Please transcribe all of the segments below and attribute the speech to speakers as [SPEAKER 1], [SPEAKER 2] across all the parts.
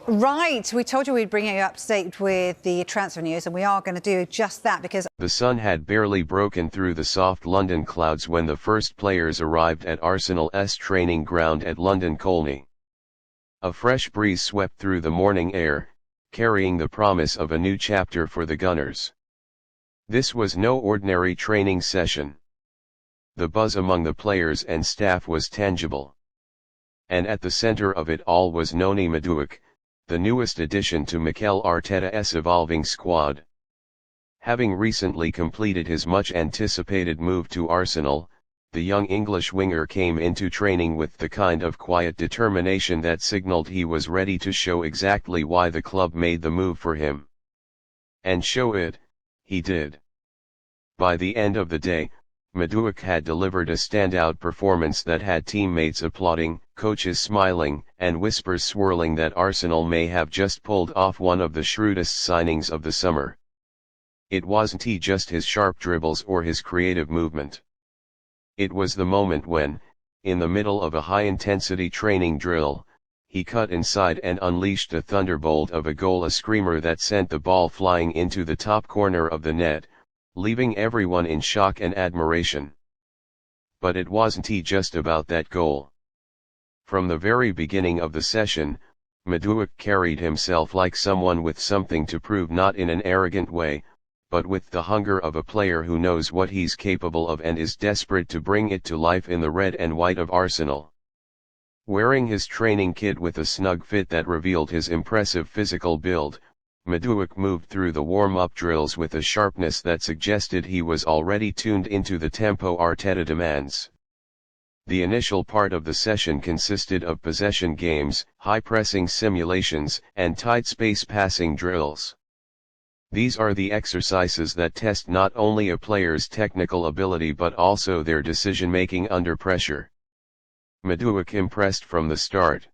[SPEAKER 1] Right, we told you we'd bring you up to date with the transfer news, and we are going to do just that because
[SPEAKER 2] the sun had barely broken through the soft London clouds when the first players arrived at Arsenal's training ground at London Colney. A fresh breeze swept through the morning air, carrying the promise of a new chapter for the Gunners. This was no ordinary training session. The buzz among the players and staff was tangible. And at the center of it all was Noni Madueke, the newest addition to Mikel Arteta's evolving squad. Having recently completed his much-anticipated move to Arsenal, the young English winger came into training with the kind of quiet determination that signaled he was ready to show exactly why the club made the move for him. And show it, he did. By the end of the day, Madueke had delivered a standout performance that had teammates applauding, coaches smiling, and whispers swirling that Arsenal may have just pulled off one of the shrewdest signings of the summer. It wasn't just his sharp dribbles or his creative movement. It was the moment when, in the middle of a high-intensity training drill, he cut inside and unleashed a thunderbolt of a goal, a screamer that sent the ball flying into the top corner of the net, leaving everyone in shock and admiration. But it wasn't just about that goal. From the very beginning of the session, Madueke carried himself like someone with something to prove, not in an arrogant way, but with the hunger of a player who knows what he's capable of and is desperate to bring it to life in the red and white of Arsenal. Wearing his training kit with a snug fit that revealed his impressive physical build, Madueke moved through the warm-up drills with a sharpness that suggested he was already tuned into the tempo Arteta demands. The initial part of the session consisted of possession games, high-pressing simulations, and tight space passing drills. These are the exercises that test not only a player's technical ability but also their decision-making under pressure. Madueke impressed from the start.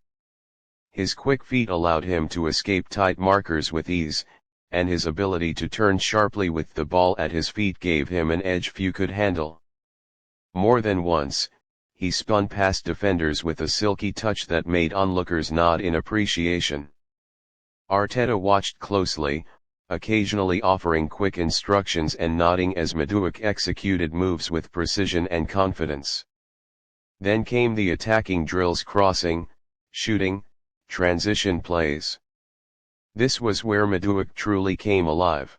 [SPEAKER 2] His quick feet allowed him to escape tight markers with ease, and his ability to turn sharply with the ball at his feet gave him an edge few could handle. More than once, he spun past defenders with a silky touch that made onlookers nod in appreciation. Arteta watched closely, occasionally offering quick instructions and nodding as Madueke executed moves with precision and confidence. Then came the attacking drills: crossing, shooting, transition plays. This was where Madueke truly came alive.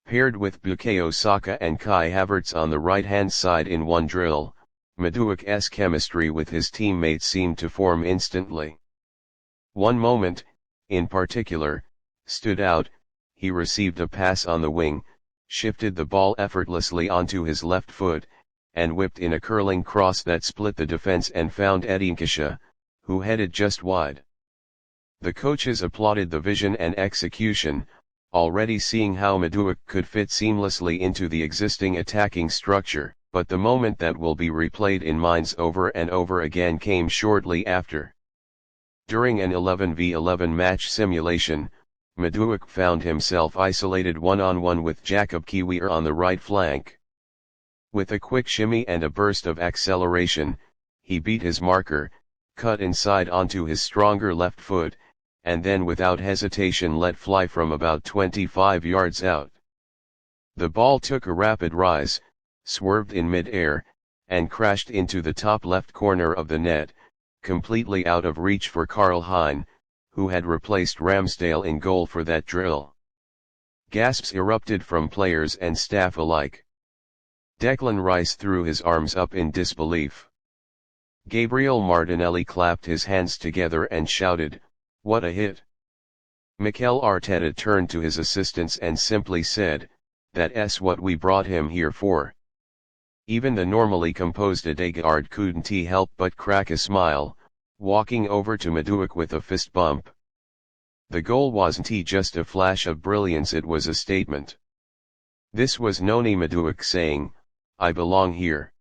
[SPEAKER 2] Paired with Bukayo Saka and Kai Havertz on the right-hand side in one drill, Madueke's chemistry with his teammates seemed to form instantly. One moment, in particular, stood out. He received a pass on the wing, shifted the ball effortlessly onto his left foot, and whipped in a curling cross that split the defense and found Ødegaard, who headed just wide. The coaches applauded the vision and execution, already seeing how Madueke could fit seamlessly into the existing attacking structure, but the moment that will be replayed in minds over and over again came shortly after. During an 11v11 match simulation, Madueke found himself isolated one-on-one with Jacob Kiwior on the right flank. With a quick shimmy and a burst of acceleration, he beat his marker, cut inside onto his stronger left foot, and then without hesitation let fly from about 25 yards out. The ball took a rapid rise, swerved in mid-air, and crashed into the top left corner of the net, completely out of reach for Karl Hein, who had replaced Ramsdale in goal for that drill. Gasps erupted from players and staff alike. Declan Rice threw his arms up in disbelief. Gabriel Martinelli clapped his hands together and shouted, "What a hit!" Mikel Arteta turned to his assistants and simply said, "That's what we brought him here for." Even the normally composed Ødegaard couldn't help but crack a smile, walking over to Madueke with a fist bump. The goal wasn't just a flash of brilliance, it was a statement. This was Noni Madueke saying, "I belong here."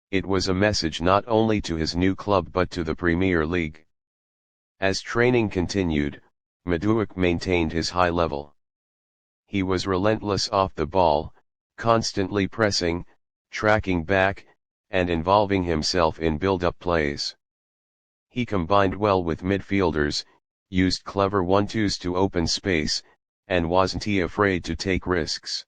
[SPEAKER 2] It was a message not only to his new club but to the Premier League. As training continued, Madueke maintained his high level. He was relentless off the ball, constantly pressing, tracking back, and involving himself in build-up plays. He combined well with midfielders, used clever 1-2s to open space, and wasn't he afraid to take risks.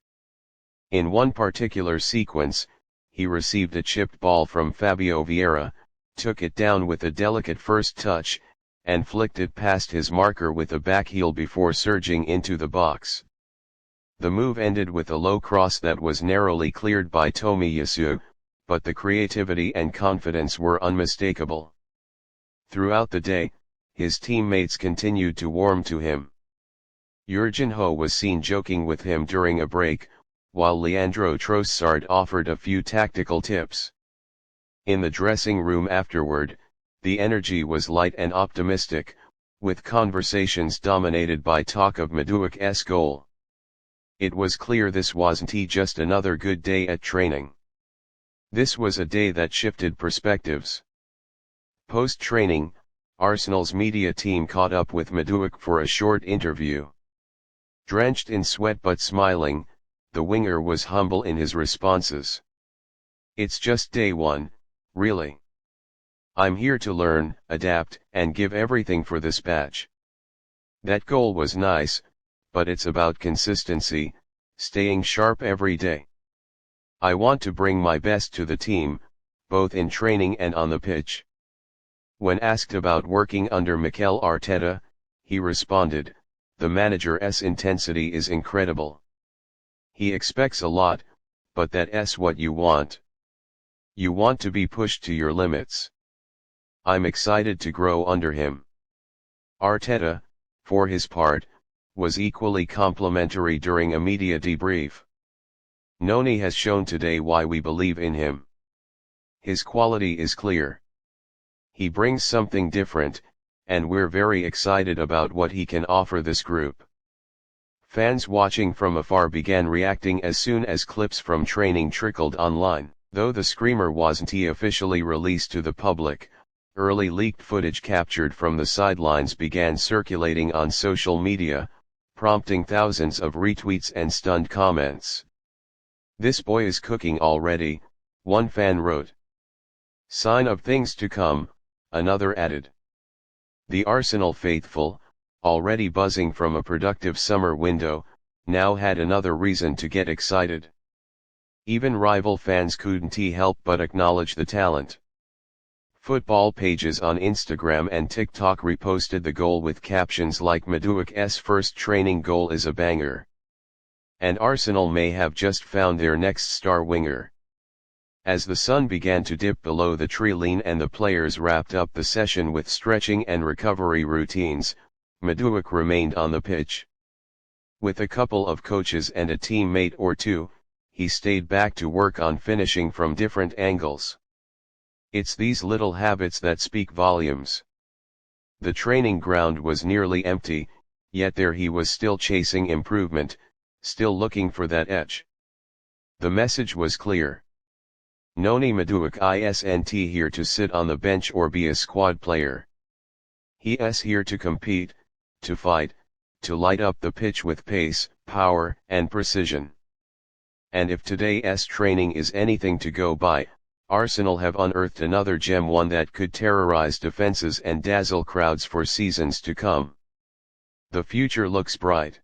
[SPEAKER 2] In one particular sequence, he received a chipped ball from Fabio Vieira, took it down with a delicate first touch, and flicked it past his marker with a back heel before surging into the box. The move ended with a low cross that was narrowly cleared by Tomiyasu, but the creativity and confidence were unmistakable. Throughout the day, his teammates continued to warm to him. Jurgen Ho was seen joking with him during a break, while Leandro Trossard offered a few tactical tips. In the dressing room afterward, the energy was light and optimistic, with conversations dominated by talk of Madueke's goal. It was clear this wasn't just another good day at training. This was a day that shifted perspectives. Post-training, Arsenal's media team caught up with Madueke for a short interview. Drenched in sweat but smiling, the winger was humble in his responses. "It's just day one, really. I'm here to learn, adapt, and give everything for this badge. That goal was nice, but it's about consistency, staying sharp every day. I want to bring my best to the team, both in training and on the pitch." When asked about working under Mikel Arteta, he responded, "The manager's intensity is incredible. He expects a lot, but that's what you want. You want to be pushed to your limits. I'm excited to grow under him." Arteta, for his part, was equally complimentary during a media debrief. "Noni has shown today why we believe in him. His quality is clear. He brings something different, and we're very excited about what he can offer this group." Fans watching from afar began reacting as soon as clips from training trickled online. Though the screamer wasn't officially released to the public, early leaked footage captured from the sidelines began circulating on social media, prompting thousands of retweets and stunned comments. "This boy is cooking already," one fan wrote. "Sign of things to come," another added. The Arsenal faithful, already buzzing from a productive summer window, now had another reason to get excited. Even rival fans couldn't help but acknowledge the talent. Football pages on Instagram and TikTok reposted the goal with captions like "Madueke's first training goal is a banger," and "Arsenal may have just found their next star winger." As the sun began to dip below the tree line and the players wrapped up the session with stretching and recovery routines, Madueke remained on the pitch. With a couple of coaches and a teammate or two, he stayed back to work on finishing from different angles. It's these little habits that speak volumes. The training ground was nearly empty, yet there he was still chasing improvement, still looking for that edge. The message was clear. Noni Madueke isn't here to sit on the bench or be a squad player. He is here to compete, to fight, to light up the pitch with pace, power, and precision. And if today's training is anything to go by, Arsenal have unearthed another gem, one that could terrorize defenses and dazzle crowds for seasons to come. The future looks bright.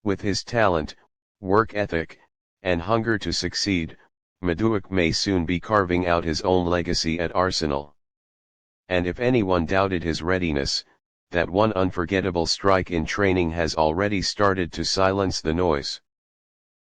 [SPEAKER 2] With his talent, work ethic, and hunger to succeed, Madueke may soon be carving out his own legacy at Arsenal. And if anyone doubted his readiness, that one unforgettable strike in training has already started to silence the noise.